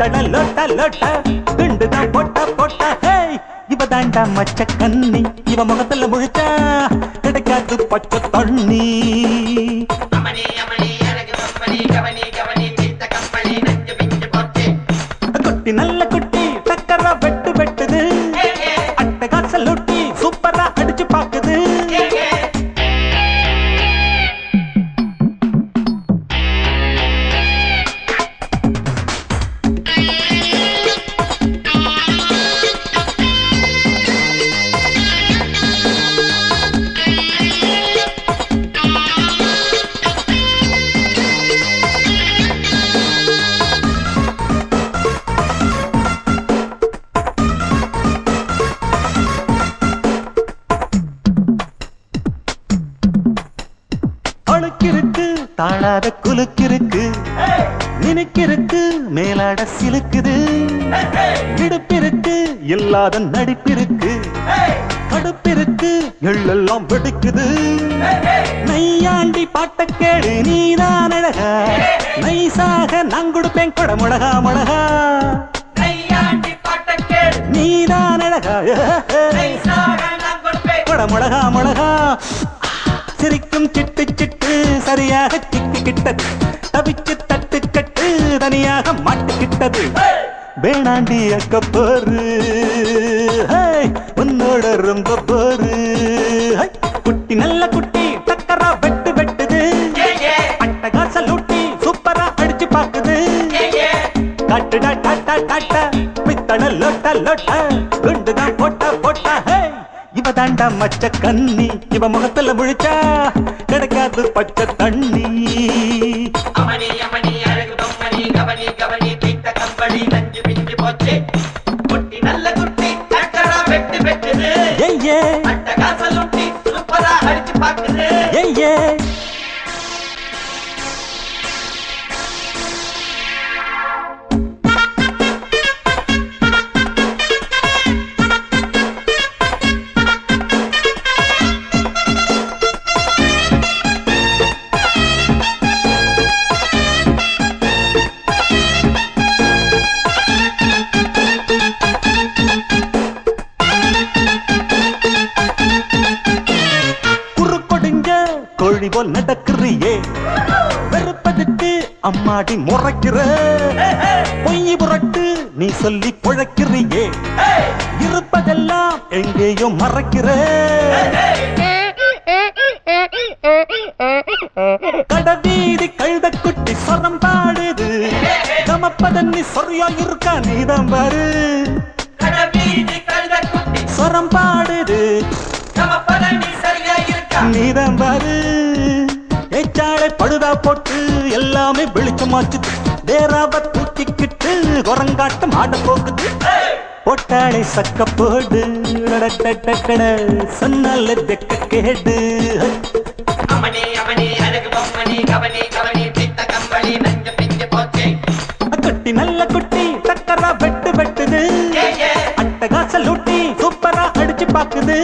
பித்தள லோட்ட லோட்ட குண்டுதான் போட்டா போட்டா ஹே இவ தாண்டா மச்ச கண்ணி இவ முகத்துல முழிச்சா கிடைக்காது பச்சை தண்ணி குட்டி நல்ல குட்டி டக்கரா வெட்டு வெட்டுது அட்டகாச லொட்டி சூப்பரா அடிச்சு பாக்குது அழுக்கிருக்கு தாழாத குலுக்கிருக்கு நினைக்கிருக்கு மேலாட சிலுக்குது இடுப்பிருக்கு இல்லாத நடிப்பிருக்கு கடுப்பிருக்கு எள்ளெல்லாம் வெடிக்குது நையாண்டி பாட்ட கேடு நீதான் அழகா நைசாக நான் கொடுப்பேன் கொட முழகா முழகா நீதான் அழகா கொட முழகா முழகா சிரிக்கும் சிட்டு சிட்டு சரியாக சிக்கிக்கிட்டது தவிச்சு தட்டு கட்டு தனியாக மாட்டுக்கிட்டது வேணாண்டி அக்க போரு உன்னோட ரொம்ப போரு குட்டி நல்ல குட்டி டக்கரா வெட்டு வெட்டுது அட்டகாச லூட்டி சூப்பரா அடிச்சு பாக்குது காட்டுடா டாட்டா டாட்டா பித்தள லோட்ட லோட்ட குண்டுதான் போட்டா போட்டா இவ தாண்டா மச்ச கண்ணி இவ முகத்துல முழிச்சா கிடைக்காது பச்சை தண்ணி கோழி போல் நடக்கிறியே வெறுப்பதுக்கு அம்மாடி முறைக்கிற பொய் புரட்டு நீ சொல்லி புழைக்கிறியே இருப்பதெல்லாம் எங்கேயோ மறைக்கிற கடவீதி கழுத குட்டி சொரம் பாடுது கமப்பதன்னி சொரியா இருக்கா நீதான் பாரு சொரம் பாடுது நீதான் பாரு ஏச்சாளை பழுதா போட்டு எல்லாமே வெளிச்சமாச்சு தேராவ தூக்கிக்கிட்டு குரங்காட்டம் ஆட போகுது பொட்டாளை சக்க போடு சொன்னால தெக்க கேடு குட்டி நல்ல குட்டி டக்கரா வெட்டு வெட்டுது அட்டகாச லூட்டி சூப்பரா அடிச்சு பாக்குது